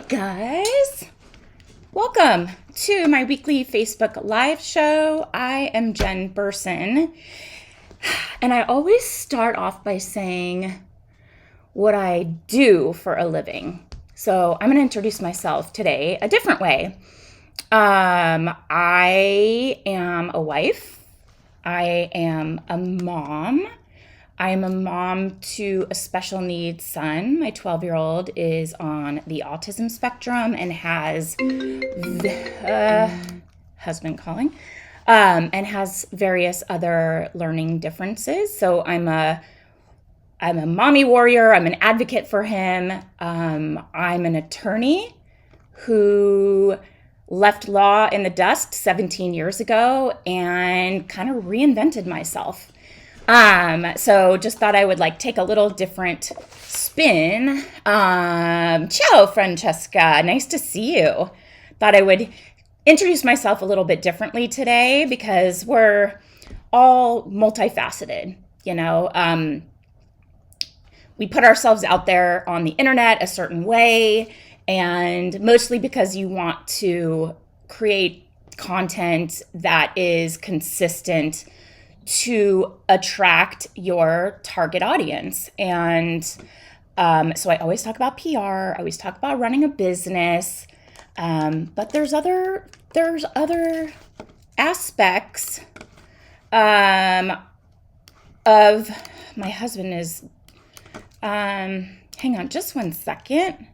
guys. Welcome to my weekly Facebook live show. I am Jen Burson, and I always start off by saying what I do for a living. So I'm going to introduce myself today a different way. I am a wife. I am a mom. I am a mom to a special needs son. My 12-year-old is on the autism spectrum and has husband calling, and has various other learning differences. So I'm a mommy warrior. I'm an advocate for him. I'm an attorney who left law in the dust 17 years ago and kind of reinvented myself. So just thought I would take a little different spin. Ciao, Francesca. Nice to see you. Thought I would introduce myself a little bit differently today because we're all multifaceted, we put ourselves out there on the internet a certain way, and mostly because you want to create content that is consistent to attract your target audience. And so I always talk about PR, I always talk about running a business, but there's other aspects of my husband is hang on just one second.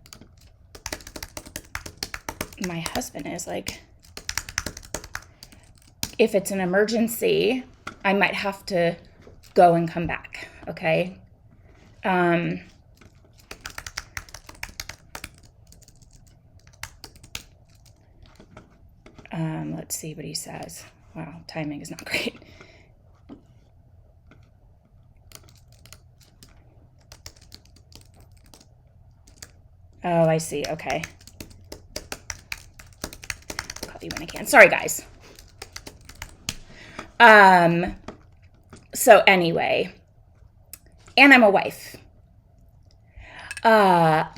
My husband is if it's an emergency, I might have to go and come back, okay? Let's see what he says. Wow, timing is not great. Oh, I see, okay. I'll call you when I can. Sorry, guys. So anyway, and I'm a wife. And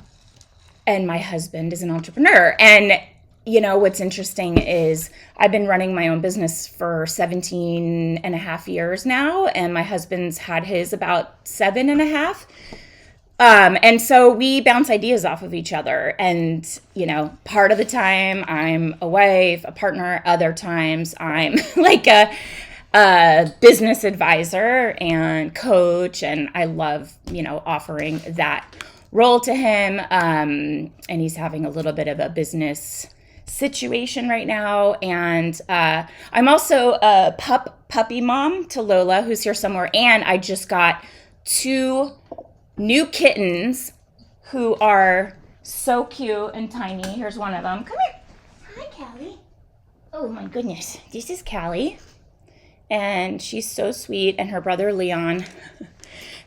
my husband is an entrepreneur. And, what's interesting is I've been running my own business for 17 and a half years now, and my husband's had his about 7.5. And so we bounce ideas off of each other. And, part of the time I'm a wife, a partner, other times I'm a business advisor and coach, and I love, offering that role to him. And he's having a little bit of a business situation right now. And I'm also a puppy mom to Lola, who's here somewhere. And I just got 2 new kittens who are so cute and tiny. Here's one of them. Come here. Hi, Callie. Oh, my goodness. This is Callie. And she's so sweet, and her brother Leon.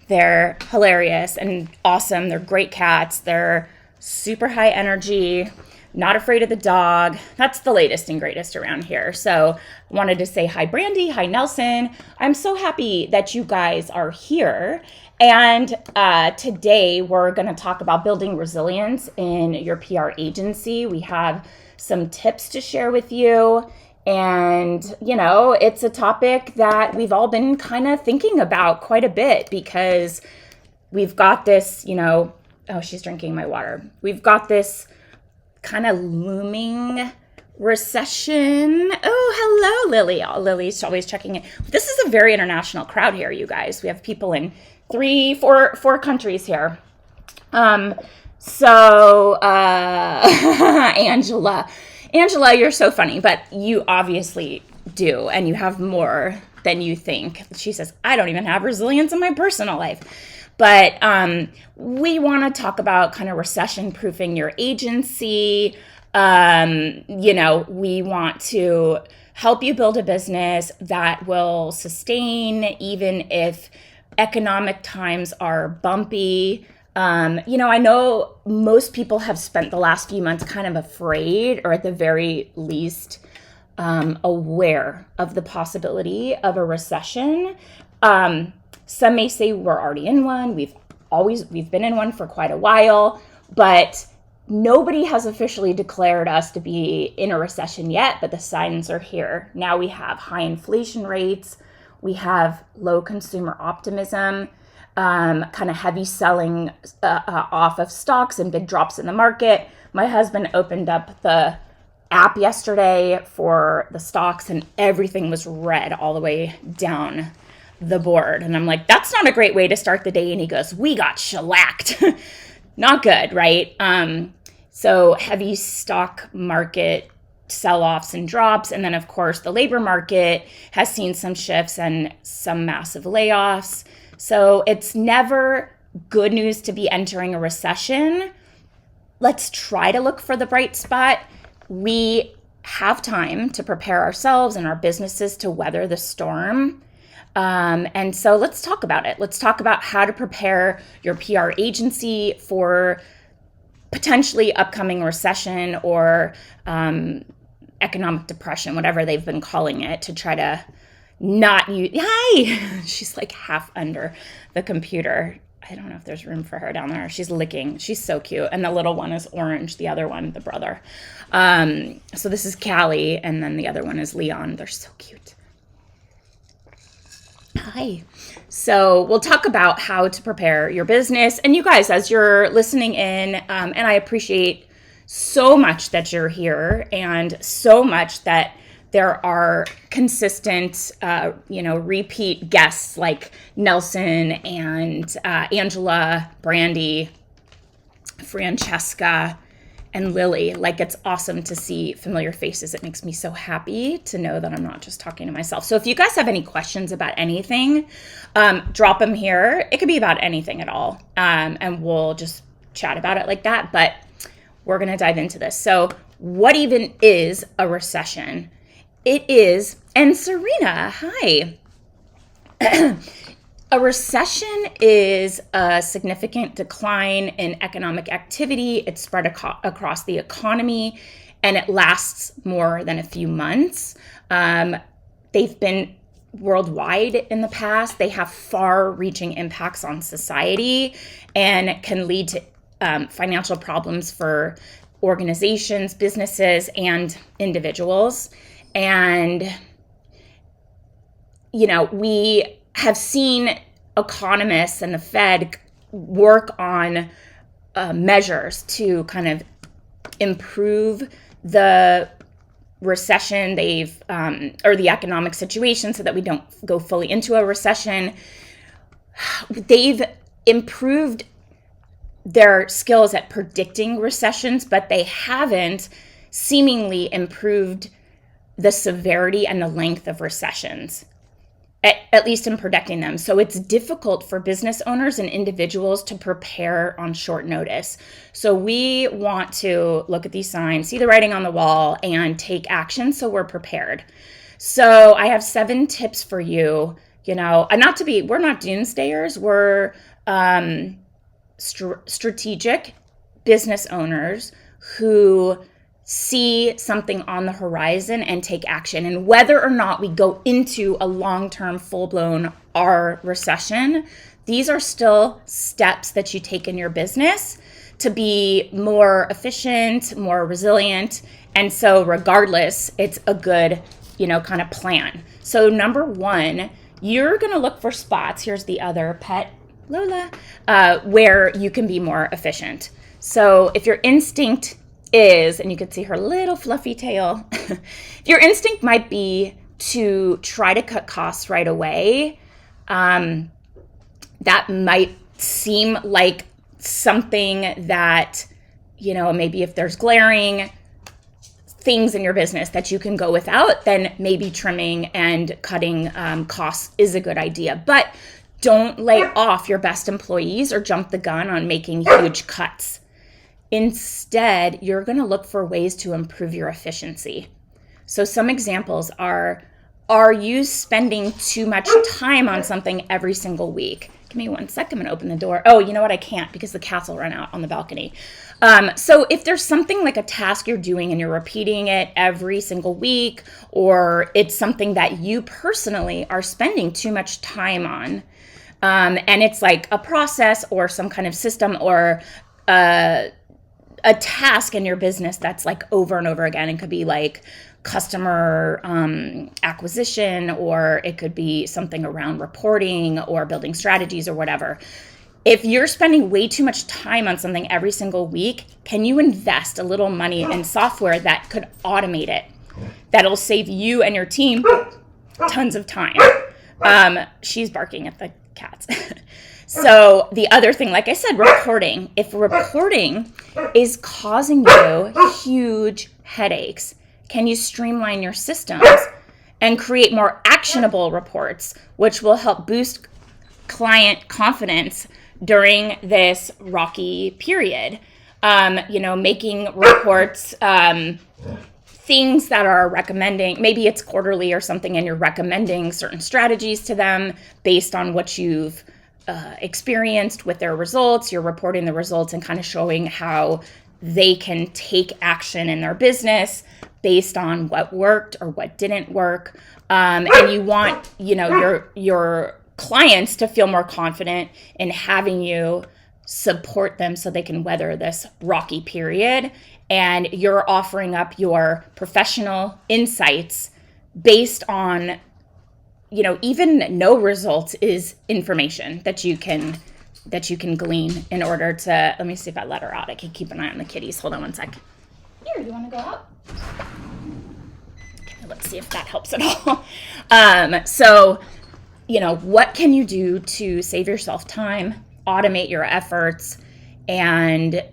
They're hilarious and awesome. They're great cats. They're super high energy, not afraid of the dog. That's the latest and greatest around here. So I wanted to say hi, Brandy. Hi, Nelson. I'm so happy that you guys are here. And today we're going to talk about building resilience in your PR agency. We have some tips to share with you. And, it's a topic that we've all been kind of thinking about quite a bit because we've got this, oh, she's drinking my water. We've got this kind of looming recession. Oh, hello, Lily. Lily's always checking in. This is a very international crowd here, you guys. We have people in 4 countries here. Angela, you're so funny, but you obviously do, and you have more than you think. She says, I don't even have resilience in my personal life. But we want to talk about kind of recession-proofing your agency. We want to help you build a business that will sustain even if economic times are bumpy. I know most people have spent the last few months kind of afraid, or at the very least, aware of the possibility of a recession. Some may say we're already in one. We've been in one for quite a while, but nobody has officially declared us to be in a recession yet, but the signs are here. Now we have high inflation rates. We have low consumer optimism, kind of heavy selling off of stocks and big drops in the market. My husband opened up the app yesterday for the stocks and everything was red all the way down the board. And I'm like, that's not a great way to start the day. And he goes, we got shellacked. Not good, right? So heavy stock market sell-offs and drops. And then, of course, the labor market has seen some shifts and some massive layoffs. So it's never good news to be entering a recession. Let's try to look for the bright spot. We have time to prepare ourselves and our businesses to weather the storm. And so let's talk about it. Let's talk about how to prepare your PR agency for potentially upcoming recession or economic depression, whatever they've been calling it, to try to not use. Hi, she's like half under the computer. I don't know if there's room for her down there. She's licking. She's so cute. And the little one is orange. The other one, the brother. So this is Callie, and then the other one is Leon. They're so cute. Hi. So we'll talk about how to prepare your business. And you guys, as you're listening in, and I appreciate so much that you're here and so much that there are consistent, repeat guests like Nelson and Angela, Brandy, Francesca, and Lily. Like, it's awesome to see familiar faces. It makes me so happy to know that I'm not just talking to myself. So if you guys have any questions about anything, drop them here. It could be about anything at all. And we'll just chat about it like that. But we're going to dive into this. So what even is a recession? It is, and Serena, hi. A recession is a significant decline in economic activity. It's spread across the economy, and it lasts more than a few months. They've been worldwide in the past. They have far-reaching impacts on society and can lead to financial problems for organizations, businesses, and individuals. And, we have seen economists and the Fed work on measures to kind of improve the recession or the economic situation so that we don't go fully into a recession. They've improved their skills at predicting recessions, but they haven't seemingly improved the severity and the length of recessions, at least in predicting them. So it's difficult for business owners and individuals to prepare on short notice. So we want to look at these signs, see the writing on the wall, and take action so we're prepared. So I have 7 tips for you, we're not doomsdayers. We're strategic business owners who see something on the horizon and take action. And whether or not we go into a long-term, full-blown recession, these are still steps that you take in your business to be more efficient, more resilient. And so regardless, it's a good, kind of plan. So number 1, you're going to look for spots. Here's the other pet, Lola, where you can be more efficient. So if your instinct is, and you can see her little fluffy tail, your instinct might be to try to cut costs right away. That might seem like something that, maybe if there's glaring things in your business that you can go without, then maybe trimming and cutting costs is a good idea. But don't lay off your best employees or jump the gun on making huge cuts. Instead, you're going to look for ways to improve your efficiency. So some examples are you spending too much time on something every single week? Give me 1 second, I'm going to open the door. Oh, you know what? I can't because the cats will run out on the balcony. So if there's something like a task you're doing and you're repeating it every single week, or it's something that you personally are spending too much time on, and it's like a process or some kind of system or a task in your business that's like over and over again. It could be like customer acquisition, or it could be something around reporting or building strategies or whatever. If you're spending way too much time on something every single week, can you invest a little money in software that could automate it? That'll save you and your team tons of time. She's barking at the cats. So the other thing, like I said, reporting. If reporting is causing you huge headaches, can you streamline your systems and create more actionable reports, which will help boost client confidence during this rocky period? Making reports, things that are recommending, maybe it's quarterly or something, and you're recommending certain strategies to them based on what you've experienced with their results. You're reporting the results and kind of showing how they can take action in their business based on what worked or what didn't work. And you want, your clients to feel more confident in having you support them so they can weather this rocky period. And you're offering up your professional insights based on, even no results is information that you can glean in order to, let me see if I let her out. I can keep an eye on the kitties. Hold on one sec. Here, you want to go out? Okay, let's see if that helps at all. So, what can you do to save yourself time, automate your efforts, and,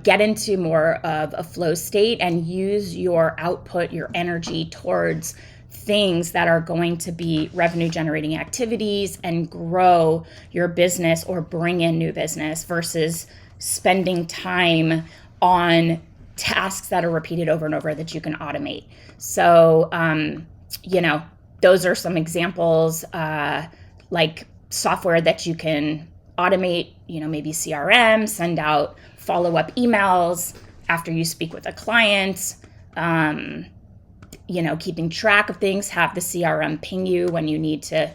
get into more of a flow state and use your output, your energy towards things that are going to be revenue generating activities and grow your business or bring in new business versus spending time on tasks that are repeated over and over that you can automate. So, those are some examples, like software that you can automate, maybe CRM, send out follow-up emails after you speak with a client, keeping track of things, have the CRM ping you when you need to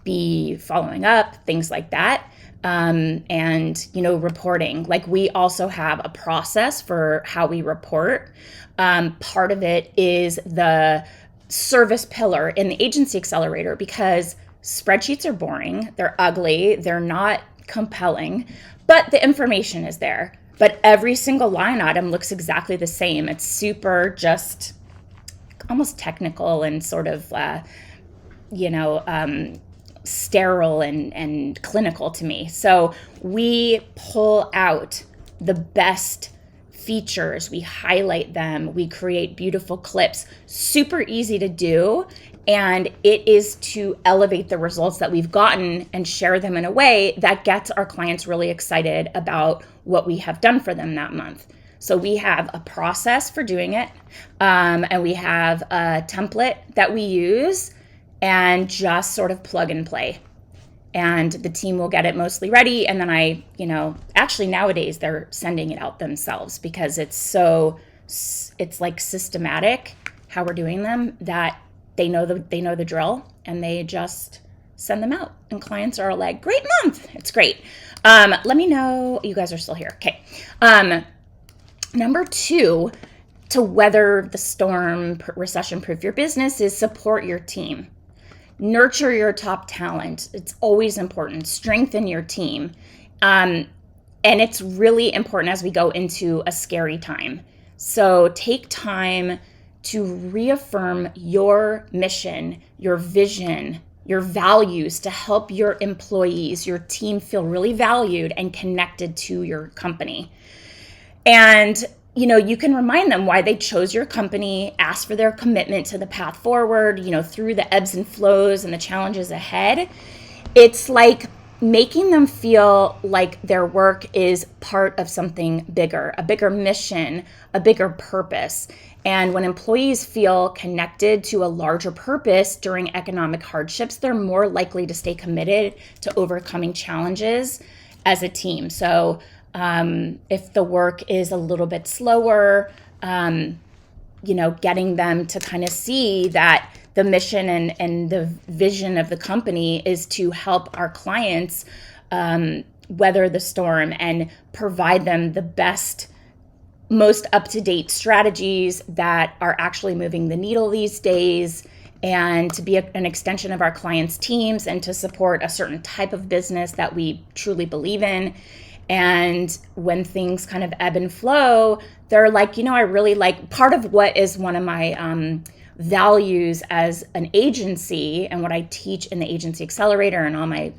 be following up, things like that. And reporting. Like, we also have a process for how we report. Part of it is the service pillar in the agency accelerator, because spreadsheets are boring, they're ugly, they're not compelling, but the information is there. But every single line item looks exactly the same. It's super just almost technical and sort of, sterile and clinical to me. So we pull out the best features, we highlight them, we create beautiful clips, super easy to do. And it is to elevate the results that we've gotten and share them in a way that gets our clients really excited about what we have done for them that month. So we have a process for doing it, and we have a template that we use and just sort of plug and play. And the team will get it mostly ready. And then actually nowadays they're sending it out themselves because it's like systematic how we're doing them, that they know the drill, and they just send them out. And clients are like, great month. It's great. Let me know you guys are still here. Okay. Number 2, to weather the storm, recession-proof your business, is support your team. Nurture your top talent. It's always important. Strengthen your team. And it's really important as we go into a scary time. So take time to reaffirm your mission, your vision, your values, to help your employees, your team feel really valued and connected to your company. And, you can remind them why they chose your company, ask for their commitment to the path forward, through the ebbs and flows and the challenges ahead. It's like making them feel like their work is part of something bigger, a bigger mission, a bigger purpose. And when employees feel connected to a larger purpose during economic hardships, they're more likely to stay committed to overcoming challenges as a team. So if the work is a little bit slower, getting them to kind of see that the mission and the vision of the company is to help our clients weather the storm and provide them the best most up-to-date strategies that are actually moving the needle these days, and to be an extension of our clients' teams, and to support a certain type of business that we truly believe in. And when things kind of ebb and flow, they're like, I really like, part of what is one of my values as an agency, and what I teach in the Agency Accelerator and all my,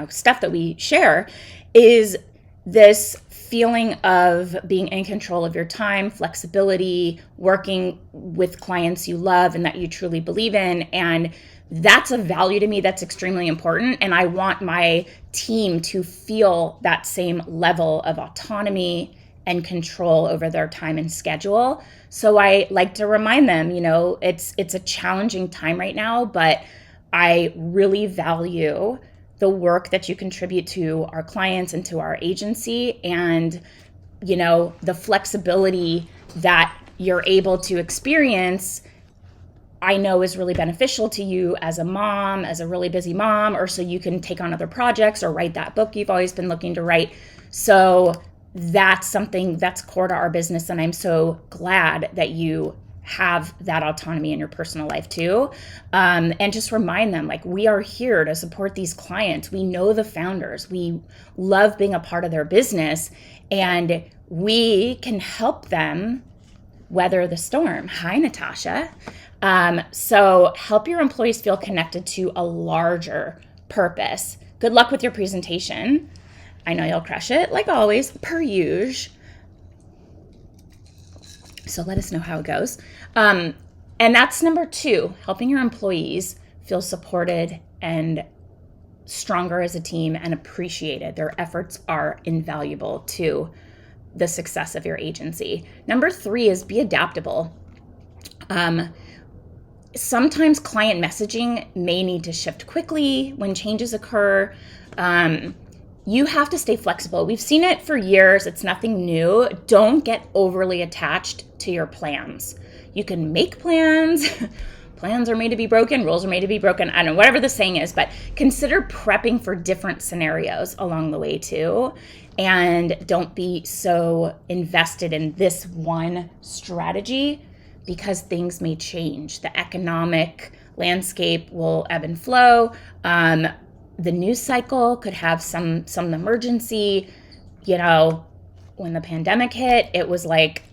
stuff that we share, is this feeling of being in control of your time, flexibility, working with clients you love and that you truly believe in. And that's a value to me that's extremely important. And I want my team to feel that same level of autonomy and control over their time and schedule. So I like to remind them, it's a challenging time right now, but I really value the work that you contribute to our clients and to our agency, and the flexibility that you're able to experience, I know is really beneficial to you as a mom, as a really busy mom, or so you can take on other projects or write that book you've always been looking to write. So that's something that's core to our business, and I'm so glad that you have that autonomy in your personal life too. And just remind them, like, we are here to support these clients. We know the founders. We love being a part of their business, and we can help them weather the storm. Hi, Natasha. So help your employees feel connected to a larger purpose. Good luck with your presentation. I know you'll crush it, like always, per usual. So let us know how it goes. And that's number 2, helping your employees feel supported and stronger as a team and appreciated. Their efforts are invaluable to the success of your agency. Number 3 is be adaptable. Sometimes client messaging may need to shift quickly when changes occur. You have to stay flexible. We've seen it for years. It's nothing new. Don't get overly attached to your plans. You can make plans. Plans are made to be broken. Rules are made to be broken. I don't know, whatever the saying is, but consider prepping for different scenarios along the way too. And don't be so invested in this one strategy, because things may change. The economic landscape will ebb and flow. The news cycle could have some emergency. When the pandemic hit, it was like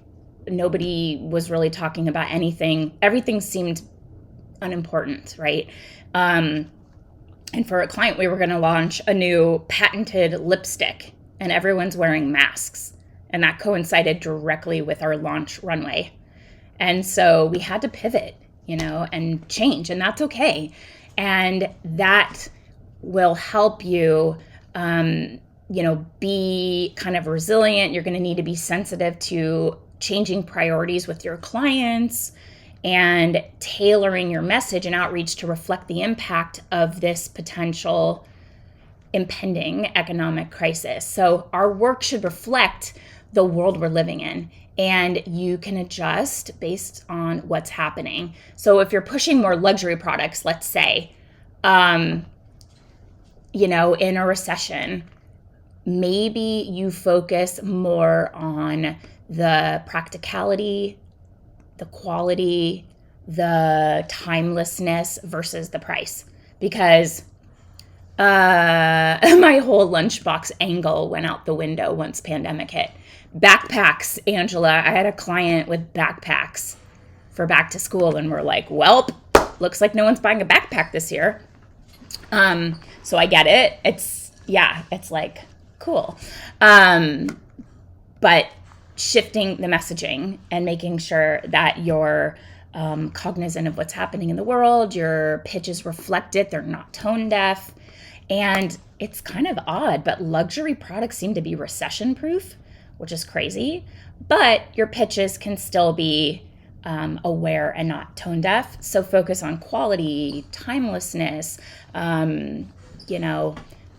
nobody was really talking about anything. Everything seemed unimportant, right? And for a client, we were going to launch a new patented lipstick, and everyone's wearing masks. And that coincided directly with our launch runway. And so we had to pivot, and change, and that's okay. And that will help you, be kind of resilient. You're going to need to be sensitive to changing priorities with your clients and tailoring your message and outreach to reflect the impact of this potential impending economic crisis. So our work should reflect the world we're living in, and you can adjust based on what's happening. So if you're pushing more luxury products, let's say, in a recession, maybe you focus more on the practicality, the quality, the timelessness versus the price. Because my whole lunchbox angle went out the window once pandemic hit. Backpacks, Angela. I had a client with backpacks for back to school, and we're like, well, looks like no one's buying a backpack this year. So I get it. It's like cool. But shifting the messaging and making sure that you're cognizant of what's happening in the world, your pitches reflect it, they're not tone deaf. And it's kind of odd, but luxury products seem to be recession proof, which is crazy. But your pitches can still be aware and not tone deaf. So focus on quality, timelessness,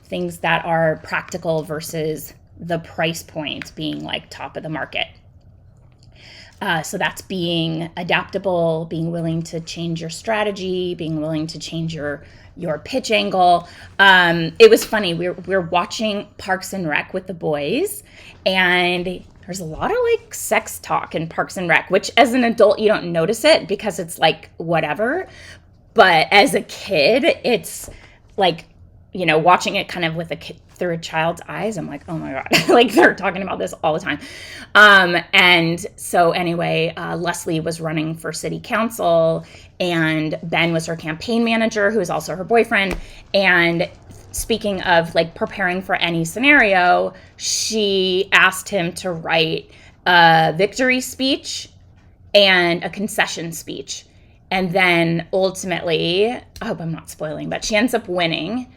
things that are practical versus the price point being like top of the market. So that's being adaptable, being willing to change your strategy, being willing to change your pitch angle. It was funny. We're watching Parks and Rec with the boys, and there's a lot of like sex talk in Parks and Rec, which as an adult you don't notice it because it's like whatever. But as a kid, it's like, watching it kind of with a kid through a child's eyes, I'm like, oh my God, like they're talking about this all the time. And so anyway, Leslie was running for city council, and Ben was her campaign manager, who is also her boyfriend. And speaking of like preparing for any scenario, she asked him to write a victory speech and a concession speech. And then ultimately, I hope I'm not spoiling, but she ends up winning.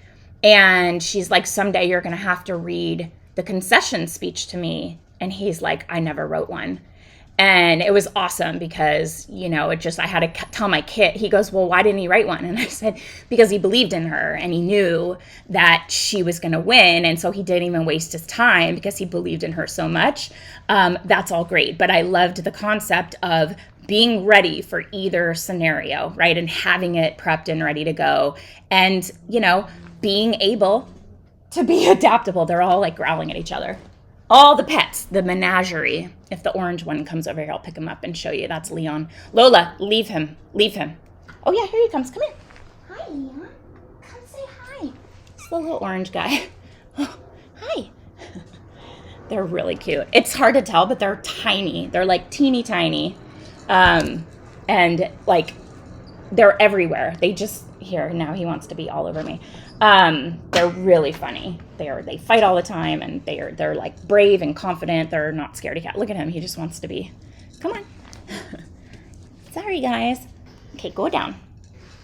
And she's like, someday you're going to have to read the concession speech to me. And he's like, I never wrote one. And it was awesome because, I had to tell my kid, he goes, well, why didn't he write one? And I said, because he believed in her and he knew that she was going to win. And so he didn't even waste his time because he believed in her so much. That's all great. But I loved the concept of being ready for either scenario, right? And having it prepped and ready to go. And, being able to be adaptable. They're all like growling at each other. All the pets, the menagerie. If the orange one comes over here, I'll pick him up and show you. That's Leon. Lola, leave him. Leave him. Oh yeah, here he comes. Come here. Hi, Leon. Come say hi. It's the little orange guy. Oh, hi. They're really cute. It's hard to tell, but they're tiny. They're like teeny tiny. And like they're everywhere. They just, here, now he wants to be all over me. They're really funny. They fight all the time, and they're like brave and confident. They're not scared of cat. Look at him. He just wants to be. Come on. Sorry, guys. Okay, go down.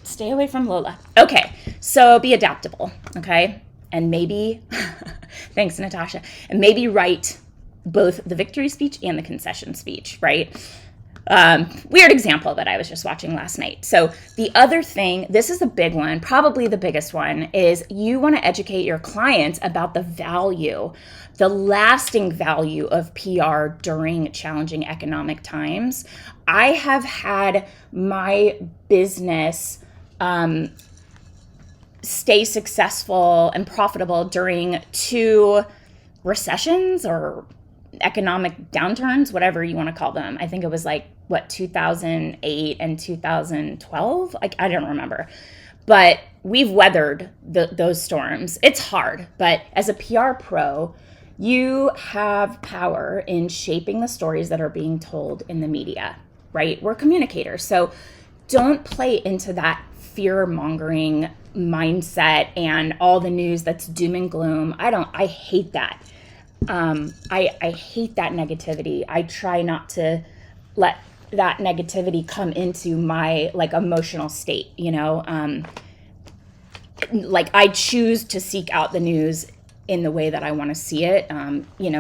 Stay away from Lola. Okay, so be adaptable, okay? And maybe, thanks, Natasha, and maybe write both the victory speech and the concession speech, right? Weird example that I was just watching last night. So the other thing, this is a big one, probably the biggest one, is you want to educate your clients about the value, the lasting value of PR during challenging economic times. I have had my business stay successful and profitable during 2 recessions or economic downturns, whatever you want to call them. I think it was like, 2008 and 2012? Like, I don't remember. But we've weathered those storms. It's hard, but as a PR pro, you have power in shaping the stories that are being told in the media, right? We're communicators. So don't play into that fear-mongering mindset and all the news that's doom and gloom. I hate that. I hate that negativity. I try not to let that negativity come into my like emotional state, like I choose to seek out the news in the way that I want to see it,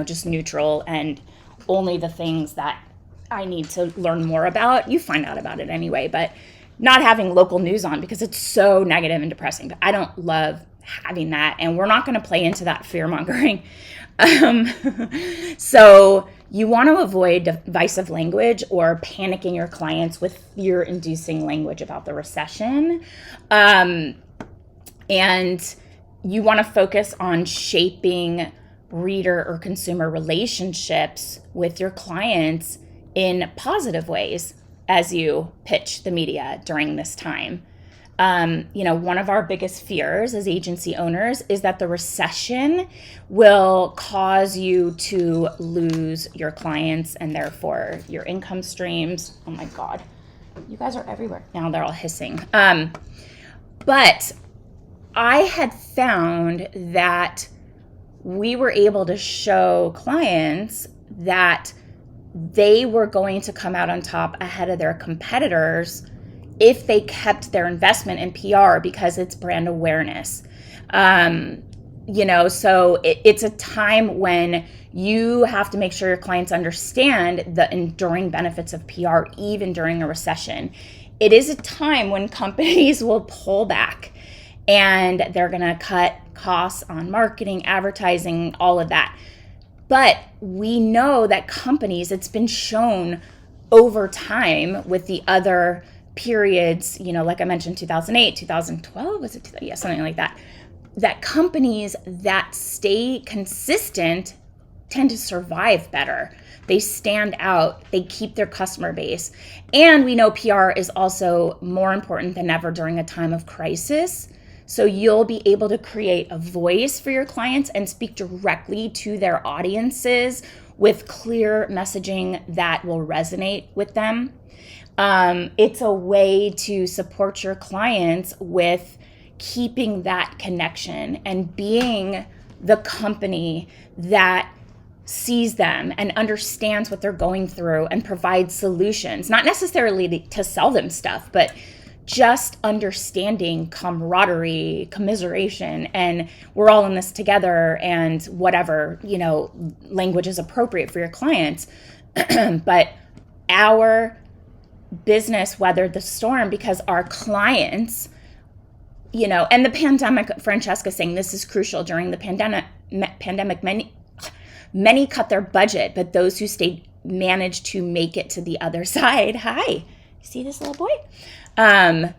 just neutral, and only the things that I need to learn more about. You find out about it anyway, but not having local news on because it's so negative and depressing. But I don't love having that, and we're not going to play into that fear mongering. So you want to avoid divisive language or panicking your clients with fear-inducing language about the recession. And you want to focus on shaping reader or consumer relationships with your clients in positive ways as you pitch the media during this time. One of our biggest fears as agency owners is that the recession will cause you to lose your clients and therefore your income streams. Oh my God, you guys are everywhere. Now they're all hissing. But I had found that we were able to show clients that they were going to come out on top ahead of their competitors if they kept their investment in PR because it's brand awareness. So it's a time when you have to make sure your clients understand the enduring benefits of PR even during a recession. It is a time when companies will pull back and they're going to cut costs on marketing, advertising, all of that. But we know that companies, it's been shown over time with the other periods, like I mentioned, 2008, 2012, was it? Yeah, something like that. That companies that stay consistent tend to survive better. They stand out. They keep their customer base. And we know PR is also more important than ever during a time of crisis. So you'll be able to create a voice for your clients and speak directly to their audiences with clear messaging that will resonate with them. It's a way to support your clients with keeping that connection and being the company that sees them and understands what they're going through and provides solutions, not necessarily to sell them stuff, but just understanding camaraderie, commiseration, and we're all in this together, and whatever, language is appropriate for your clients. But our business weathered the storm because our clients, and the pandemic, Francesca saying this is crucial during the pandemic, many cut their budget, but those who stayed managed to make it to the other side. Hi, see this little boy? And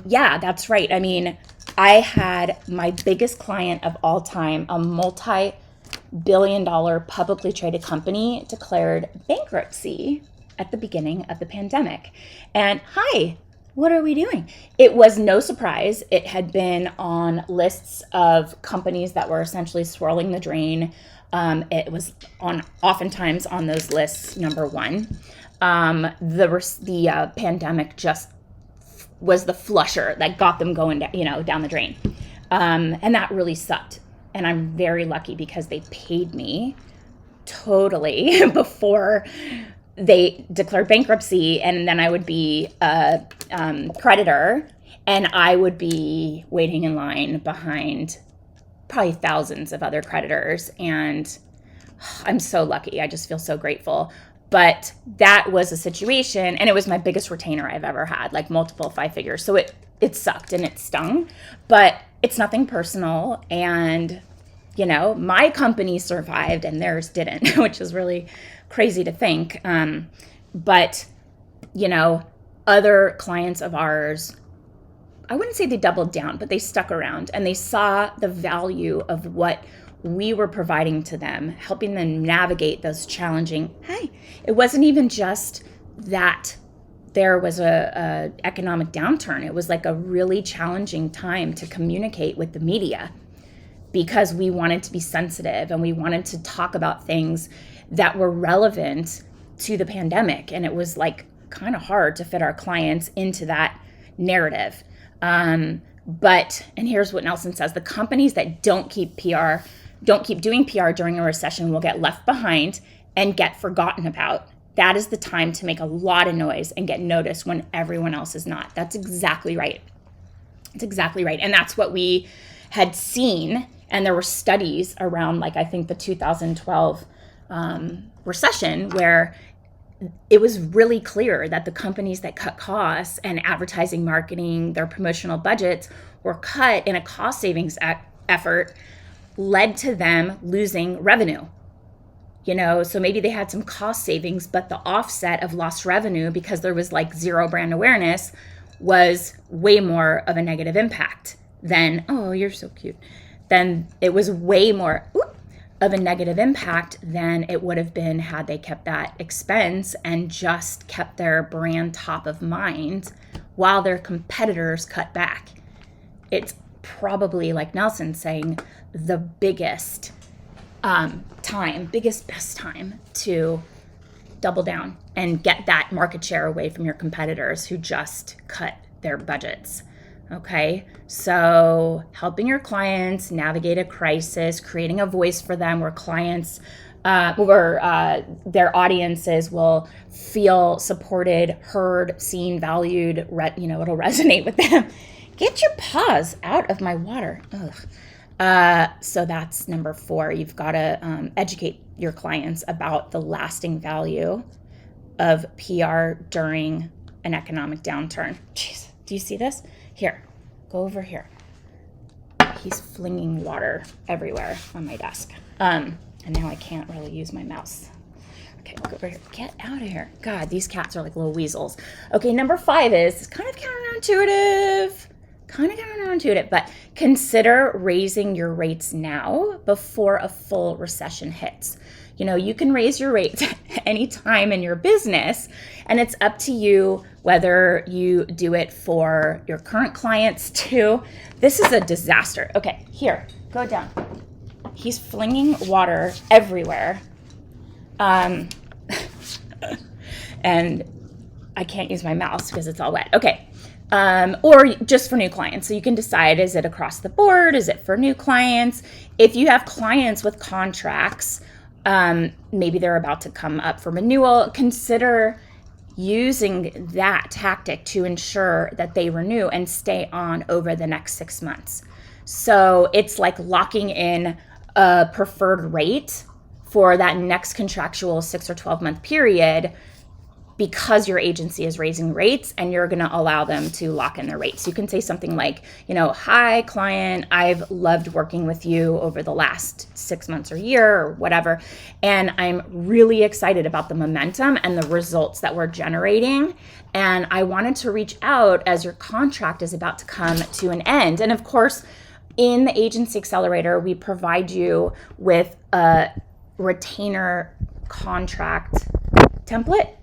yeah, that's right. I mean, I had my biggest client of all time, a multi-billion-dollar publicly traded company, declared bankruptcy at the beginning of the pandemic. And hi, what are we doing? It was no surprise. It had been on lists of companies that were essentially swirling the drain. It was oftentimes on those lists, number one. The pandemic just was the flusher that got them going, down the drain. And that really sucked. And I'm very lucky because they paid me totally before they declared bankruptcy. And then I would be a creditor, and I would be waiting in line behind probably thousands of other creditors. And I'm so lucky. I just feel so grateful. But that was a situation, and it was my biggest retainer I've ever had, like multiple 5 figures. So it sucked and it stung, but it's nothing personal. And, my company survived and theirs didn't, which is really crazy to think. But, other clients of ours, I wouldn't say they doubled down, but they stuck around and they saw the value of what we were providing to them, helping them navigate those challenging. It wasn't even just that there was a economic downturn. It was like a really challenging time to communicate with the media because we wanted to be sensitive and we wanted to talk about things that were relevant to the pandemic. And it was like kind of hard to fit our clients into that narrative. And here's what Nelson says: the companies that don't keep doing PR during a recession will get left behind and get forgotten about. That is the time to make a lot of noise and get noticed when everyone else is not. That's exactly right. It's exactly right. And that's what we had seen. And there were studies around, I think the 2012 recession, where it was really clear that the companies that cut costs and advertising, marketing, their promotional budgets were cut in a cost savings effort led to them losing revenue. So maybe they had some cost savings, but the offset of lost revenue, because there was zero brand awareness, was way more of a negative impact than, oh, you're so cute. Then it was way more of a negative impact than it would have been had they kept that expense and just kept their brand top of mind while their competitors cut back. It's probably, like Nelson saying, the best time to double down and get that market share away from your competitors who just cut their budgets. Okay, so helping your clients navigate a crisis, creating a voice for them where clients, their audiences will feel supported, heard, seen, valued. It'll resonate with them. Get your paws out of my water. Ugh. So that's number 4. You've got to educate your clients about the lasting value of PR during an economic downturn. Jeez, do you see this? Here, go over here. He's flinging water everywhere on my desk. And now I can't really use my mouse. Okay, go over here. Get out of here. God, these cats are like little weasels. Okay, number 5 is kind of counterintuitive. But consider raising your rates now before a full recession hits. You know, you can raise your rates any time in your business, and it's up to you whether you do it for your current clients too. This is a disaster. Okay, here, go down. He's flinging water everywhere. And I can't use my mouse because it's all wet. Okay. Or just for new clients. So you can decide, is it across the board? Is it for new clients? If you have clients with contracts, maybe they're about to come up for renewal, consider using that tactic to ensure that they renew and stay on over the next 6 months. So it's like locking in a preferred rate for that next contractual 6 or 12 month period, because your agency is raising rates and you're going to allow them to lock in their rates. You can say something like, you know, hi client, I've loved working with you over the last 6 months or year or whatever. And I'm really excited about the momentum and the results that we're generating. And I wanted to reach out as your contract is about to come to an end. And of course, in the Agency Accelerator, we provide you with a retainer contract template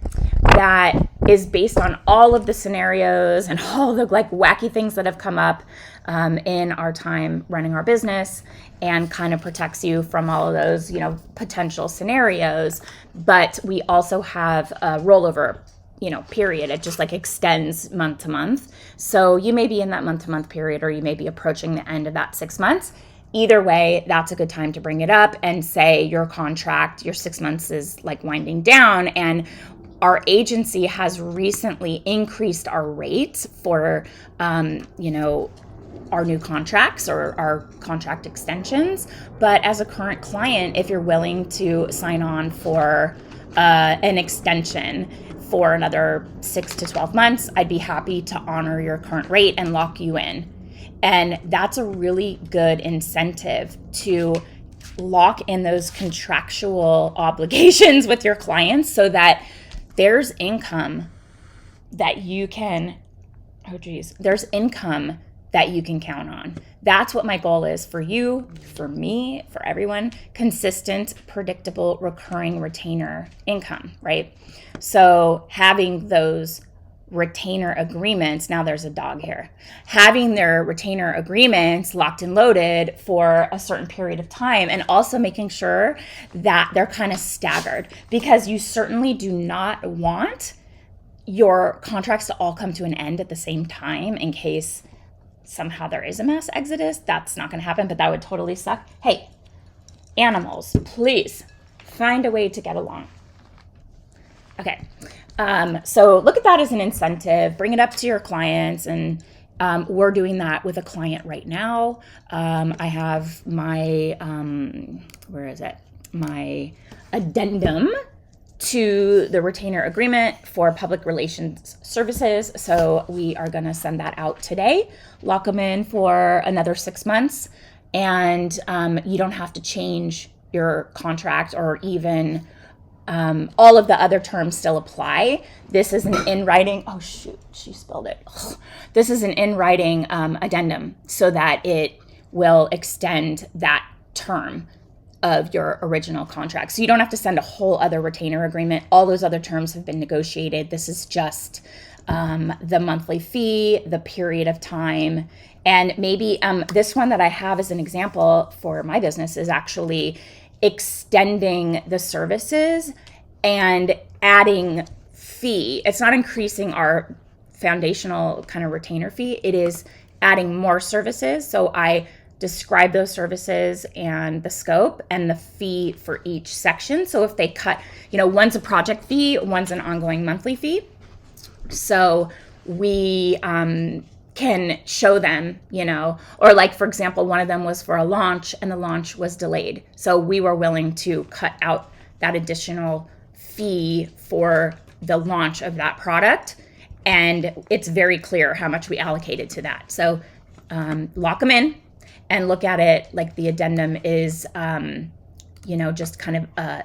that is based on all of the scenarios and all the like wacky things that have come up in our time running our business, and kind of protects you from all of those, you know, potential scenarios. But we also have a rollover, you know, period. It just like extends month to month. So you may be in that month to month period, or you may be approaching the end of that 6 months. Either way, that's a good time to bring it up and say your contract, your 6 months is like winding down, and our agency has recently increased our rates for, you know, our new contracts or our contract extensions. But as a current client, if you're willing to sign on for an extension for another 6 to 12 months, I'd be happy to honor your current rate and lock you in. And that's a really good incentive to lock in those contractual obligations with your clients so that there's income that you can, there's income that you can count on. That's what my goal is for you, for me, for everyone. Consistent, predictable, recurring retainer income, right? So having those retainer agreements, now there's a dog here, having their retainer agreements locked and loaded for a certain period of time, and also making sure that they're kind of staggered, because you certainly do not want your contracts to all come to an end at the same time in case somehow there is a mass exodus. That's not going to happen, but that would totally suck. Hey, animals, please find a way to get along. Okay. So look at that as an incentive, bring it up to your clients, and we're doing that with a client right now. I have my, my addendum to the retainer agreement for public relations services. So we are going to send that out today, lock them in for another 6 months, and you don't have to change your contract, or even all of the other terms still apply. This is an in writing, oh shoot, she spilled it. Ugh. This is an in writing addendum so that it will extend that term of your original contract. So you don't have to send a whole other retainer agreement. All those other terms have been negotiated. This is just the monthly fee, the period of time, and maybe this one that I have as an example for my business is actually extending the services and adding fee. It's not increasing our foundational kind of retainer fee. It is adding more services. So I describe those services and the scope and the fee for each section. So if they cut, you know, one's a project fee, one's an ongoing monthly fee. So we can show them, you know, or like, for example, one of them was for a launch and the launch was delayed. So we were willing to cut out that additional fee for the launch of that product. And it's very clear how much we allocated to that. So lock them in and look at it like the addendum is just kind of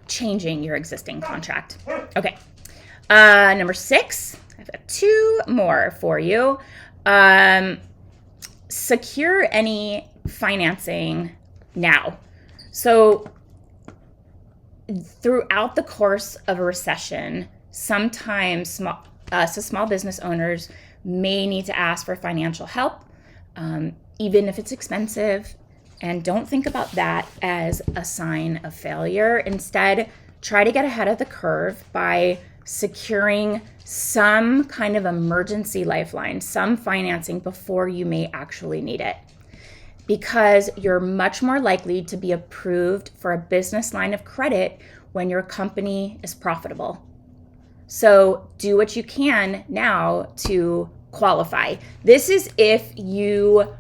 changing your existing contract. Okay. Number 6, I've got 2 more for you. Secure any financing now. So throughout the course of a recession, sometimes small business owners may need to ask for financial help, even if it's expensive. And don't think about that as a sign of failure. Instead, try to get ahead of the curve by securing some kind of emergency lifeline, some financing before you may actually need it. Because you're much more likely to be approved for a business line of credit when your company is profitable. So do what you can now to qualify. This is if you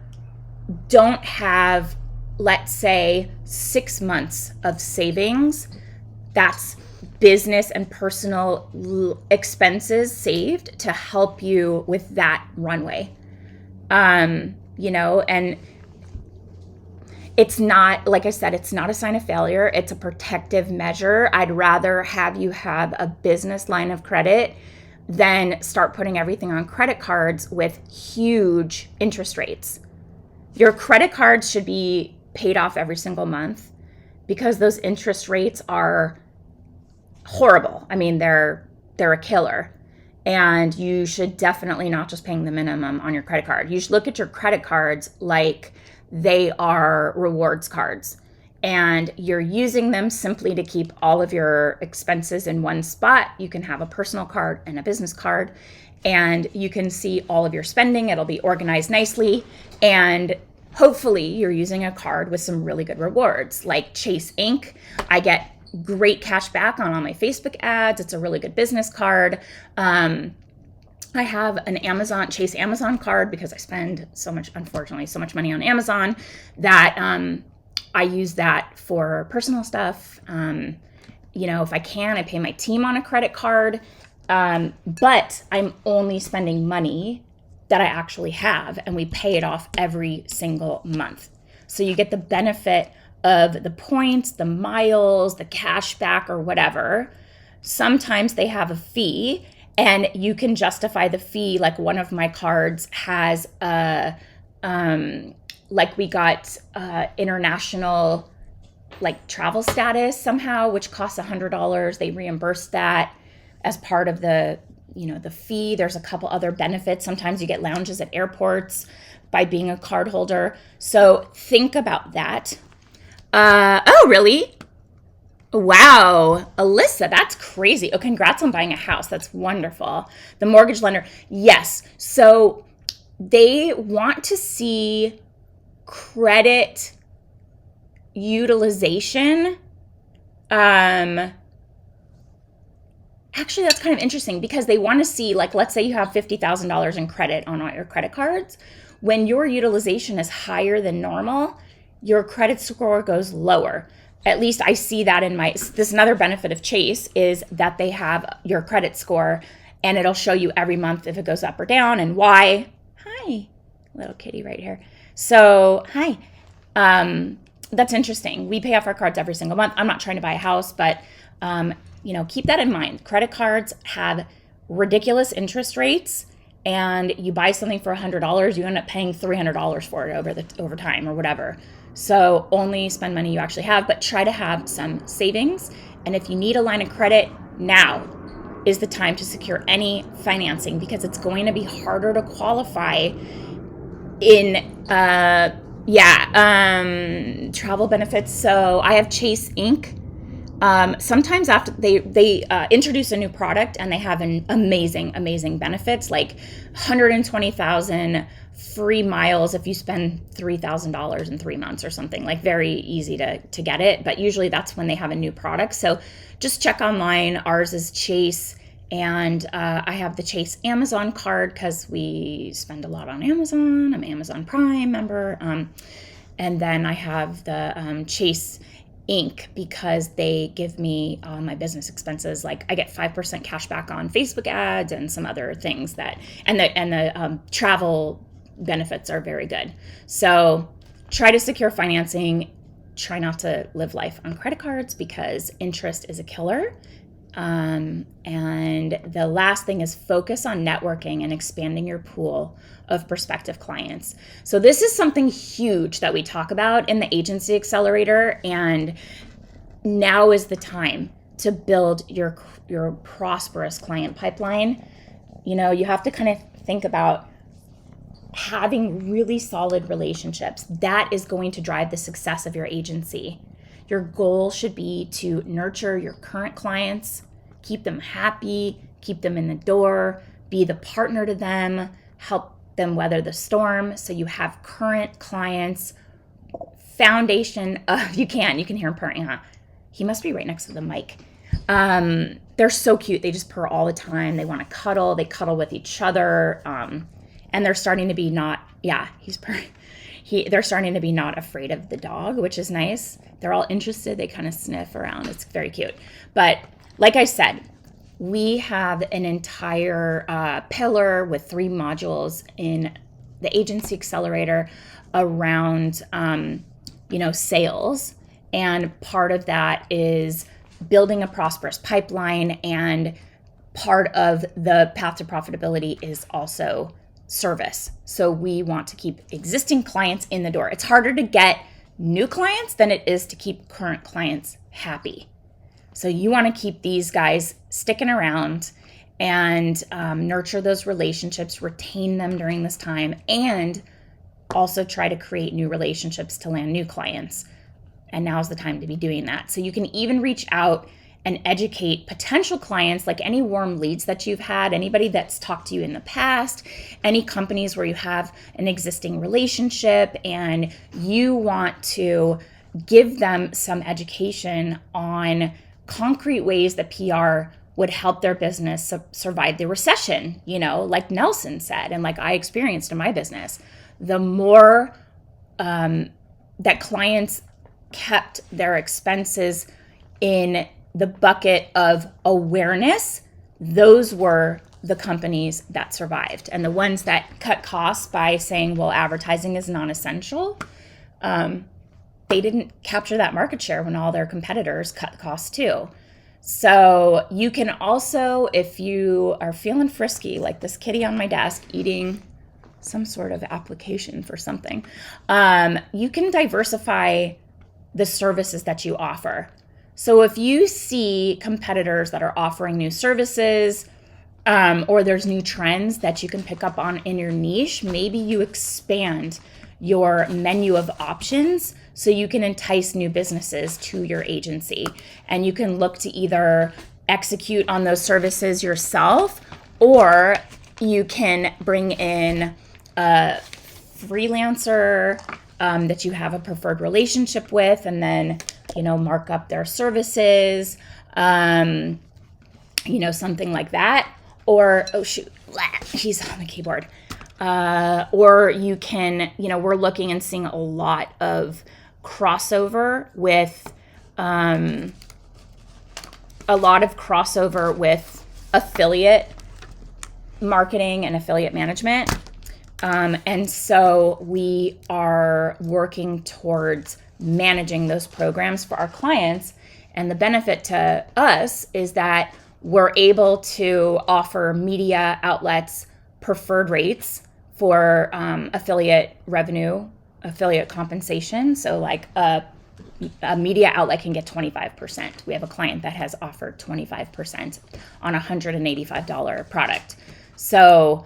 don't have, let's say, 6 months of savings. That's business and personal expenses saved to help you with that runway. And it's not, like I said, it's not a sign of failure. It's a protective measure. I'd rather have you have a business line of credit than start putting everything on credit cards with huge interest rates. Your credit cards should be paid off every single month because those interest rates are horrible. I mean, they're a killer. And you should definitely not just paying the minimum on your credit card. You should look at your credit cards like they are rewards cards, and you're using them simply to keep all of your expenses in one spot. You can have a personal card and a business card, and you can see all of your spending. It'll be organized nicely, and hopefully you're using a card with some really good rewards, like Chase Inc. I get great cash back on all my Facebook ads. It's a really good business card. I have an Chase Amazon card because I spend unfortunately, so much money on Amazon that I use that for personal stuff. If I can, I pay my team on a credit card, but I'm only spending money that I actually have, and we pay it off every single month. So you get the benefit of the points, the miles, the cash back, or whatever. Sometimes they have a fee, and you can justify the fee. Like one of my cards has we got international travel status somehow, which costs $100. They reimburse that as part of the fee. There's a couple other benefits. Sometimes you get lounges at airports by being a card holder. So think about that. Oh, really? Wow, Alyssa, that's crazy. Oh, congrats on buying a house. That's wonderful. The mortgage lender, yes. So they want to see credit utilization. Actually, that's kind of interesting because they want to see, let's say you have $50,000 in credit on all your credit cards. When your utilization is higher than normal, your credit score goes lower. At least I see that this another benefit of Chase is that they have your credit score, and it'll show you every month if it goes up or down and why. Hi, little kitty right here. So, hi. That's interesting. We pay off our cards every single month. I'm not trying to buy a house, but keep that in mind. Credit cards have ridiculous interest rates, and you buy something for $100, you end up paying $300 for it over time or whatever. So only spend money you actually have, but try to have some savings. And if you need a line of credit, now is the time to secure any financing because it's going to be harder to qualify in travel benefits. So I have Chase Inc. Sometimes after they introduce a new product and they have an amazing benefits, like 120,000 free miles if you spend $3,000 in 3 months or something, very easy to get it. But usually that's when they have a new product. So just check online. Ours is Chase, and I have the Chase Amazon card because we spend a lot on Amazon. I'm an Amazon Prime member. And then I have the Chase Inc. because they give me my business expenses. I get 5% cash back on Facebook ads and some other things and the travel benefits are very good. So try to secure financing try not to live life on credit cards because interest is a killer. And the last thing is focus on networking and expanding your pool of prospective clients. So this is something huge that we talk about in the Agency Accelerator, and now is the time to build your prosperous client pipeline. You know, you have to kind of think about having really solid relationships. That is going to drive the success of your agency. Your goal should be to nurture your current clients, keep them happy, keep them in the door, be the partner to them, help them weather the storm. So you have current clients, foundation of, you can hear him purring, huh? He must be right next to the mic. They're so cute. They just purr all the time. They want to cuddle. They cuddle with each other. And they're starting to be he's purring. They're starting to be not afraid of the dog, which is nice. They're all interested. They kind of sniff around. It's very cute. But like I said, we have an entire pillar with 3 modules in the Agency Accelerator around, sales. And part of that is building a prosperous pipeline. And part of the path to profitability is also service. So we want to keep existing clients in the door. It's harder to get new clients than it is to keep current clients happy. So you want to keep these guys sticking around and nurture those relationships, retain them during this time, and also try to create new relationships to land new clients. And now's the time to be doing that. So you can even reach out and educate potential clients, like any warm leads that you've had, anybody that's talked to you in the past, any companies where you have an existing relationship and you want to give them some education on concrete ways that PR would help their business survive the recession, like Nelson said, and like I experienced in my business. The more that clients kept their expenses in the bucket of awareness, those were the companies that survived. And the ones that cut costs by saying, well, advertising is non-essential, they didn't capture that market share when all their competitors cut costs too. So you can also, if you are feeling frisky, like this kitty on my desk eating some sort of application for something, you can diversify the services that you offer. So if you see competitors that are offering new services, or there's new trends that you can pick up on in your niche, maybe you expand your menu of options so you can entice new businesses to your agency. And you can look to either execute on those services yourself, or you can bring in a freelancer that you have a preferred relationship with, and then mark up their services, something like that. Or, oh shoot, he's on the keyboard. Or you can, we're looking and seeing a lot of crossover with, affiliate marketing and affiliate management. And so we are working towards managing those programs for our clients. And the benefit to us is that we're able to offer media outlets preferred rates for affiliate revenue, affiliate compensation. So like a media outlet can get 25%. We have a client that has offered 25% on a $185 product. So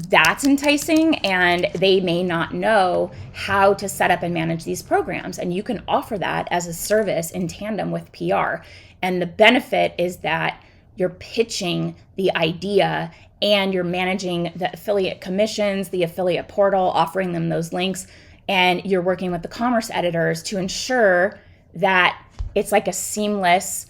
that's enticing, and they may not know how to set up and manage these programs. And you can offer that as a service in tandem with PR. And the benefit is that you're pitching the idea and you're managing the affiliate commissions, the affiliate portal, offering them those links, and you're working with the commerce editors to ensure that it's like a seamless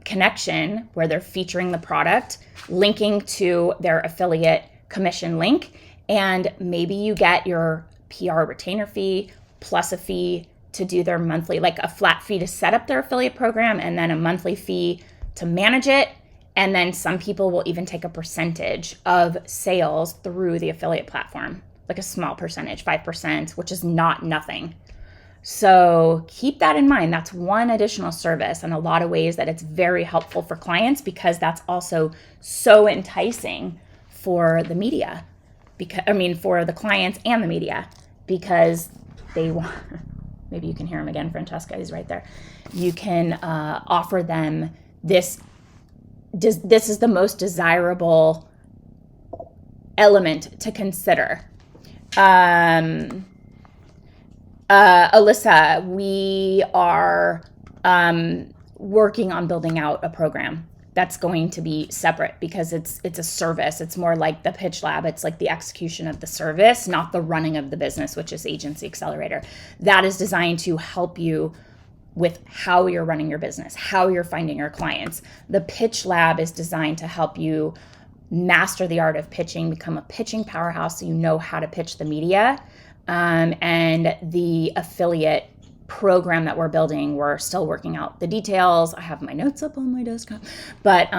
connection where they're featuring the product, linking to their affiliate commission link, and maybe you get your PR retainer fee plus a fee to do their monthly, like a flat fee to set up their affiliate program, and then a monthly fee to manage it. And then some people will even take a percentage of sales through the affiliate platform, like a small percentage, 5%, which is not nothing. So keep that in mind. That's one additional service, and a lot of ways that it's very helpful for clients, because that's also so enticing for the media, for the clients and the media, because they want, maybe you can hear him again, Francesca, he's right there. You can offer them this. This is the most desirable element to consider. Alyssa, we are working on building out a program that's going to be separate, because it's a service. It's more like the pitch lab. It's like the execution of the service, not the running of the business, which is Agency Accelerator. That is designed to help you with how you're running your business, how you're finding your clients. The pitch lab is designed to help you master the art of pitching, become a pitching powerhouse so you know how to pitch the media. And the affiliate program that we're building, we're still working out the details. I have my notes up on my desktop, but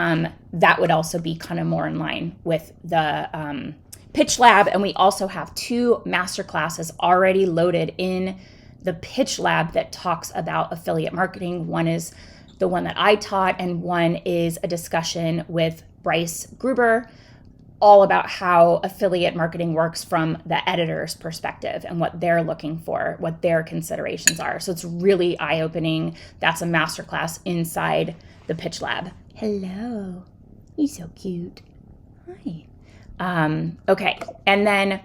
that would also be kind of more in line with the pitch lab. And we also have 2 master classes already loaded in the pitch lab that talks about affiliate marketing. One is the one that I taught, and one is a discussion with Bryce Gruber, all about how affiliate marketing works from the editor's perspective and what they're looking for, what their considerations are. So it's really eye-opening. That's a masterclass inside the pitch lab. Hello, you're so cute. Hi. Okay, and then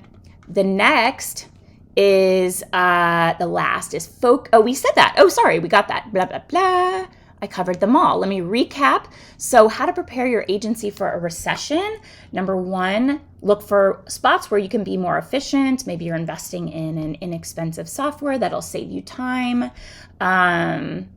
the next is the last is we said that. Oh, sorry, we got that. Blah, blah, blah. I covered them all. Let me recap. So how to prepare your agency for a recession. Number 1, look for spots where you can be more efficient. Maybe you're investing in an inexpensive software that'll save you time. Time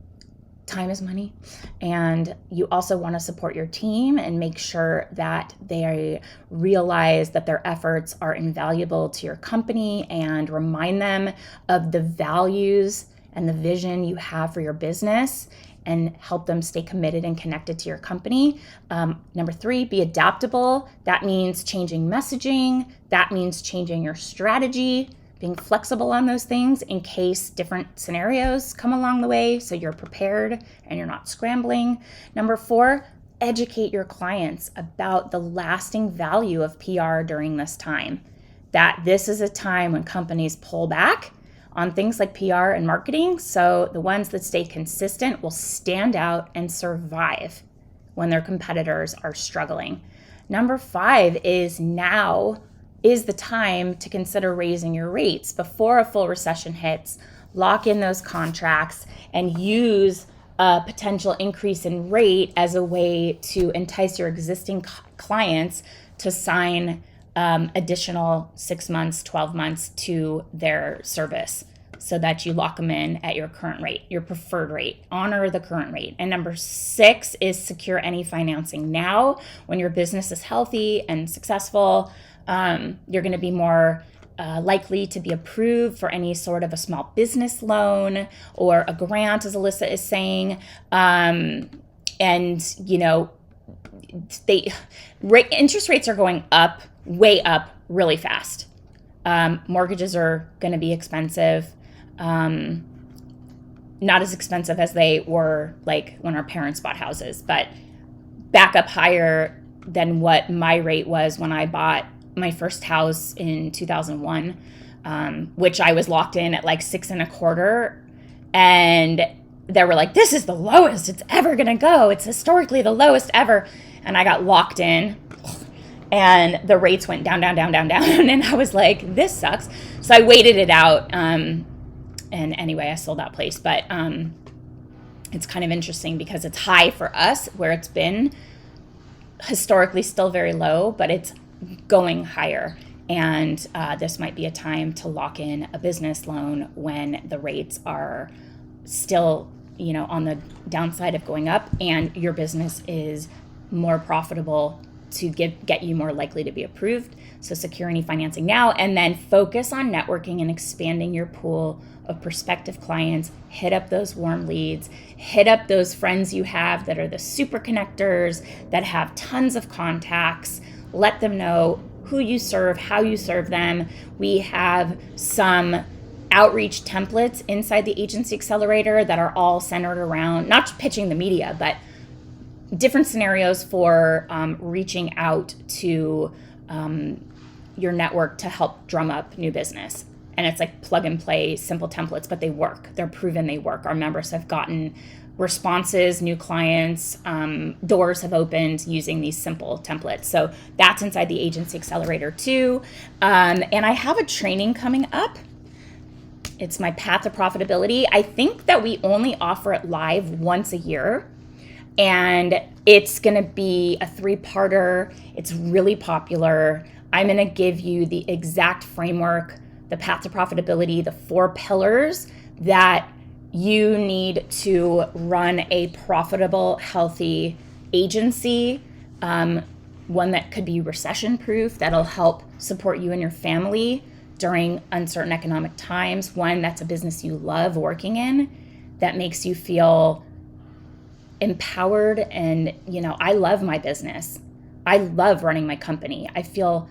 is money. And you also want to support your team and make sure that they realize that their efforts are invaluable to your company, and remind them of the values and the vision you have for your business, and help them stay committed and connected to your company. Number 3, be adaptable. That means changing messaging. That means changing your strategy, being flexible on those things in case different scenarios come along the way, so you're prepared and you're not scrambling. Number 4, educate your clients about the lasting value of PR during this time. That this is a time when companies pull back on things like PR and marketing, so the ones that stay consistent will stand out and survive when their competitors are struggling. Number 5 is now is the time to consider raising your rates before a full recession hits. Lock in those contracts and use a potential increase in rate as a way to entice your existing clients to sign additional 6 months, 12 months to their service, so that you lock them in at your current rate, your preferred rate. Honor the current rate. And number 6 is secure any financing now. When your business is healthy and successful, you're going to be more likely to be approved for any sort of a small business loan or a grant, as Alyssa is saying. And, you know, interest rates are going up, way up, really fast. Mortgages are going to be expensive. Not as expensive as they were like when our parents bought houses, but back up higher than what my rate was when I bought my first house in 2001, which I was locked in at like 6.25%. And they were like, this is the lowest it's ever going to go. It's historically the lowest ever. And I got locked in and the rates went down, down, down, down, down. And I was like, this sucks. So I waited it out. And anyway, I sold that place. But it's kind of interesting because it's high for us where it's been historically still very low, but it's going higher. And this might be a time to lock in a business loan when the rates are still, you know, on the downside of going up, and your business is more profitable to get you more likely to be approved. So secure any financing now, and then focus on networking and expanding your pool of prospective clients. Hit up those warm leads, hit up those friends you have that are the super connectors that have tons of contacts. Let them know who you serve, how you serve them. We have some outreach templates inside the Agency Accelerator that are all centered around not pitching the media, but different scenarios for reaching out to your network to help drum up new business. And it's like plug and play, simple templates, but they work. They're proven they work. Our members have gotten responses, new clients, doors have opened using these simple templates. So that's inside the Agency Accelerator too. And I have a training coming up. It's my Path to Profitability. I think that we only offer it live once a year. And it's going to be a 3-parter. It's really popular. I'm going to give you the exact framework, the Path to Profitability, the 4 pillars that you need to run a profitable, healthy agency, one that could be recession-proof, that'll help support you and your family during uncertain economic times, one that's a business you love working in, that makes you feel empowered. And, I love my business. I love running my company. I feel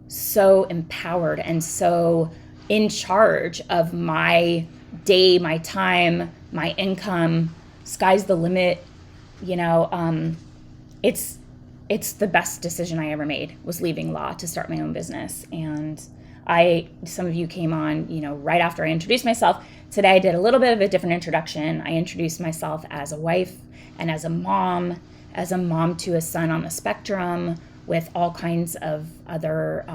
so empowered and so in charge of my day, my time, my income. Sky's the limit. It's the best decision I ever made, was leaving law to start my own business. And some of you came on, right after I introduced myself. Today I did a little bit of a different introduction. I introduced myself as a wife and as a mom to a son on the spectrum with all kinds of other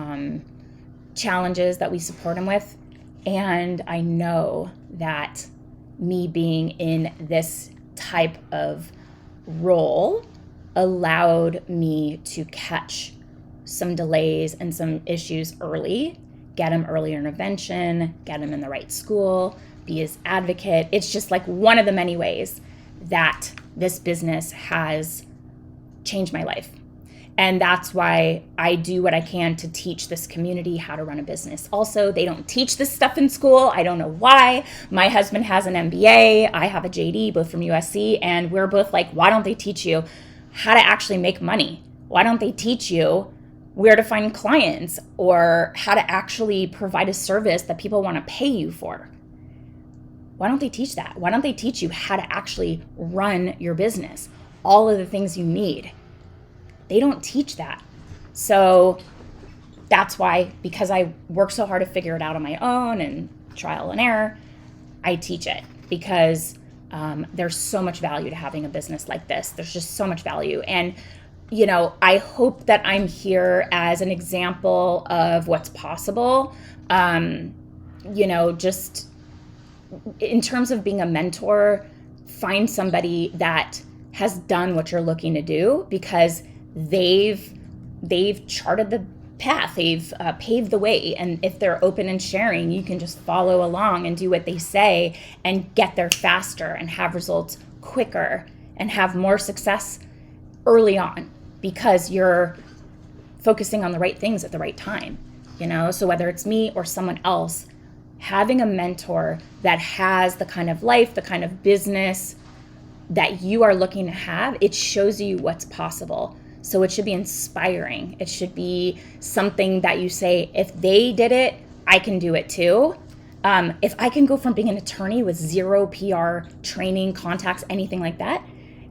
challenges that we support him with. And I know that me being in this type of role allowed me to catch some delays and some issues early, get him earlier intervention, get him in the right school, be his advocate. It's just like one of the many ways that this business has changed my life. And that's why I do what I can to teach this community how to run a business. Also, they don't teach this stuff in school. I don't know why. My husband has an MBA. I have a JD, both from USC. And we're both like, why don't they teach you how to actually make money? Why don't they teach you where to find clients or how to actually provide a service that people want to pay you for? Why don't they teach that? Why don't they teach you how to actually run your business? All of the things you need. They don't teach that. So that's why, because I work so hard to figure it out on my own and trial and error, I teach it, because there's so much value to having a business like this. There's just so much value. And, I hope that I'm here as an example of what's possible. Just in terms of being a mentor, find somebody that has done what you're looking to do, because they've charted the path, they've paved the way. And if they're open and sharing, you can just follow along and do what they say and get there faster and have results quicker and have more success early on, because you're focusing on the right things at the right time. So whether it's me or someone else, having a mentor that has the kind of life, the kind of business that you are looking to have, it shows you what's possible. So it should be inspiring. It should be something that you say, if they did it, I can do it too. If I can go from being an attorney with 0 PR training, contacts, anything like that,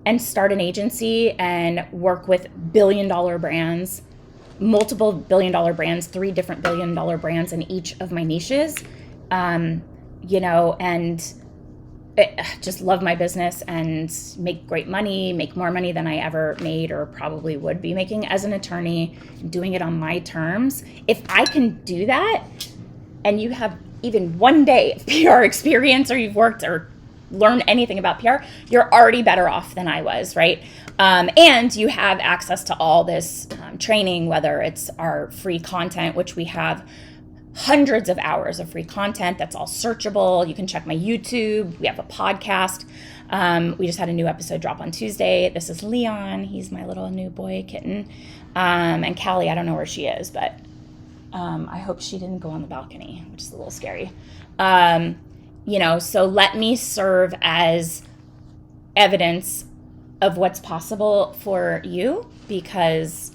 and start an agency and work with billion-dollar brands, multiple billion-dollar brands, 3 different billion-dollar brands in each of my niches, and just love my business and make great money, make more money than I ever made or probably would be making as an attorney, doing it on my terms. If I can do that, and you have even one day of PR experience, or you've worked or learned anything about PR, you're already better off than I was, right? And you have access to all this training, whether it's our free content, which we have hundreds of hours of free content that's all searchable. You can check my YouTube. We have a podcast. We just had a new episode drop on Tuesday. This is Leon. He's my little new boy kitten. And Callie, I don't know where she is, but I hope she didn't go on the balcony, which is a little scary. So let me serve as evidence of what's possible for you, because,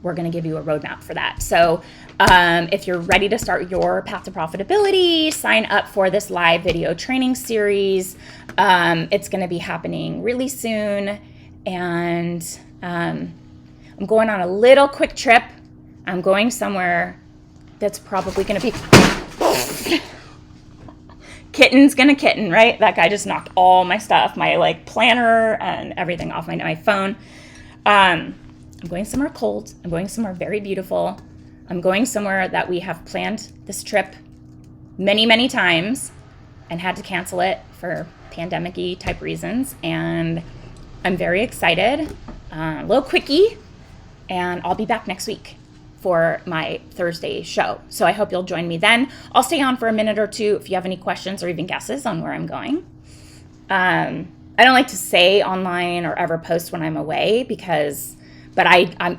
we're going to give you a roadmap for that. So if you're ready to start your path to profitability, sign up for this live video training series. It's going to be happening really soon. And I'm going on a little quick trip. I'm going somewhere that's probably going to be... Kitten's gonna kitten, right? That guy just knocked all my stuff, my like planner and everything off my phone. I'm going somewhere cold. I'm going somewhere very beautiful. I'm going somewhere that we have planned this trip many, many times and had to cancel it for pandemic-y type reasons. And I'm very excited. A little quickie, and I'll be back next week for my Thursday show. So I hope you'll join me then. I'll stay on for a minute or two if you have any questions or even guesses on where I'm going. I don't like to say online or ever post when I'm away but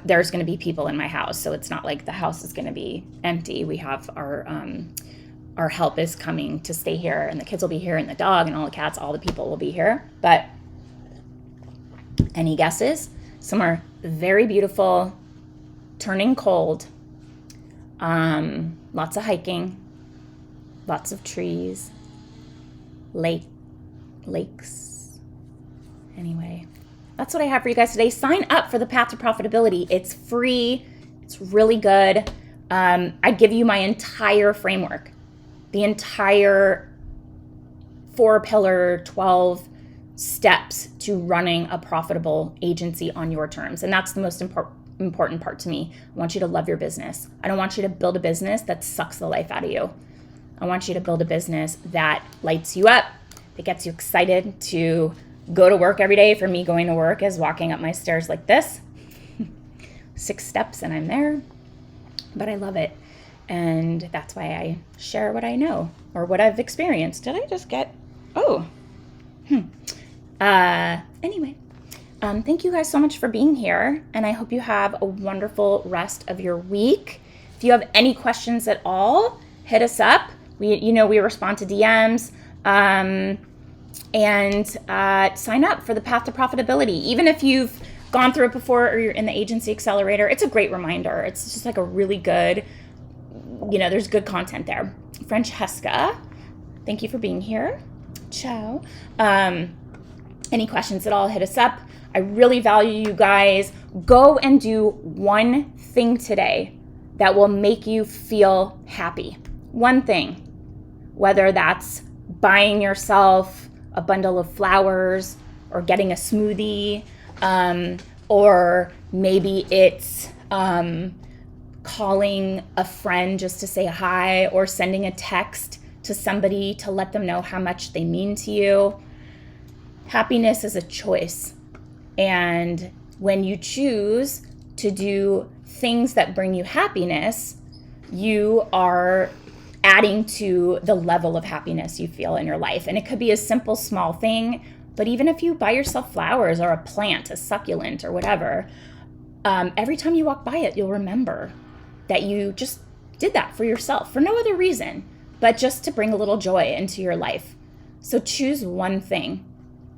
there's going to be people in my house. So it's not like the house is going to be empty. We have our help is coming to stay here, and the kids will be here, and the dog and all the cats, all the people will be here. But any guesses? Somewhere very beautiful, turning cold, lots of hiking, lots of trees, lakes. Anyway, that's what I have for you guys today. Sign up for the Path to Profitability. It's free. It's really good. I give you my entire framework, the entire 4-pillar, 12 steps to running a profitable agency on your terms. And that's the most important part to me. I want you to love your business. I don't want you to build a business that sucks the life out of you. I want you to build a business that lights you up, that gets you excited to go to work every day. For me, going to work is walking up my stairs like this. 6 steps and I'm there. But I love it. And that's why I share what I know or what I've experienced. Did I just get... Anyway. Thank you guys so much for being here, and I hope you have a wonderful rest of your week. If you have any questions at all, hit us up. We respond to DMs, and sign up for the Path to Profitability. Even if you've gone through it before or you're in the Agency Accelerator, it's a great reminder. It's just like a really good, there's good content there. Francesca, thank you for being here. Ciao. Any questions at all, hit us up. I really value you guys. Go and do one thing today that will make you feel happy. One thing, whether that's buying yourself a bundle of flowers or getting a smoothie, or maybe it's calling a friend just to say hi, or sending a text to somebody to let them know how much they mean to you. Happiness is a choice. And when you choose to do things that bring you happiness, you are adding to the level of happiness you feel in your life. And it could be a simple, small thing, but even if you buy yourself flowers or a plant, a succulent or whatever, every time you walk by it, you'll remember that you just did that for yourself for no other reason, but just to bring a little joy into your life. So choose one thing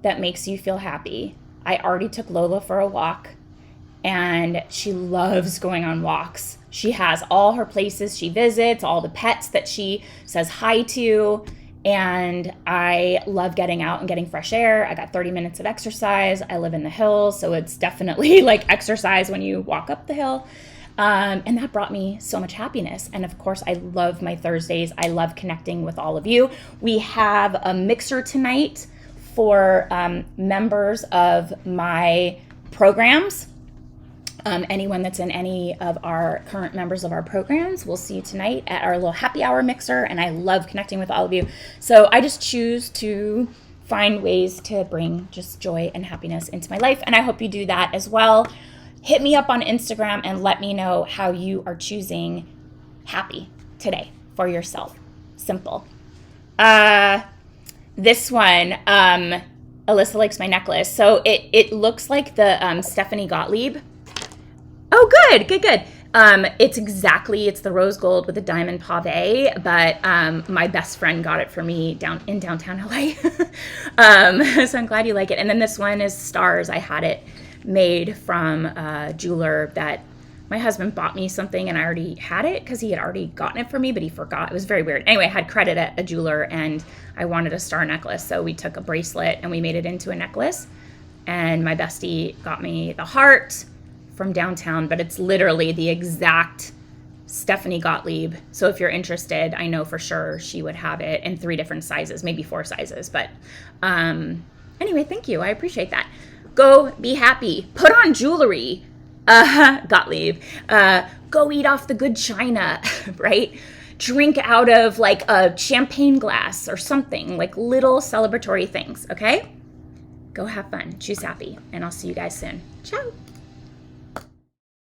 that makes you feel happy. I already took Lola for a walk, and she loves going on walks. She has all her places she visits, all the pets that she says hi to, and I love getting out and getting fresh air. I got 30 minutes of exercise. I live in the hills, so it's definitely like exercise when you walk up the hill. And that brought me so much happiness. And of course, I love my Thursdays. I love connecting with all of you. We have a mixer tonight for members of my programs. Anyone that's in any of our current members of our programs, we'll see you tonight at our little happy hour mixer, and I love connecting with all of you. So I just choose to find ways to bring just joy and happiness into my life, and I hope you do that as well. Hit me up on Instagram and let me know how you are choosing happy today for yourself. Simple. This one, Alyssa likes my necklace. So it looks like the Stephanie Gottlieb. Oh, good. It's the rose gold with the diamond pave, but my best friend got it for me in downtown LA. So I'm glad you like it. And then this one is stars. I had it made from a jeweler that my husband bought me something and I already had it because he had already gotten it for me, but he forgot. It was very weird. Anyway, I had credit at a jeweler and I wanted a star necklace. So we took a bracelet and we made it into a necklace. And my bestie got me the heart from downtown, but it's literally the exact Stephanie Gottlieb. So if you're interested, I know for sure she would have it in 3 different sizes, maybe 4 sizes. But anyway, thank you. I appreciate that. Go be happy. Put on jewelry. Gottlieb. Go eat off the good china, right? Drink out of like a champagne glass or something, like little celebratory things, okay? Go have fun. Choose happy. And I'll see you guys soon. Ciao.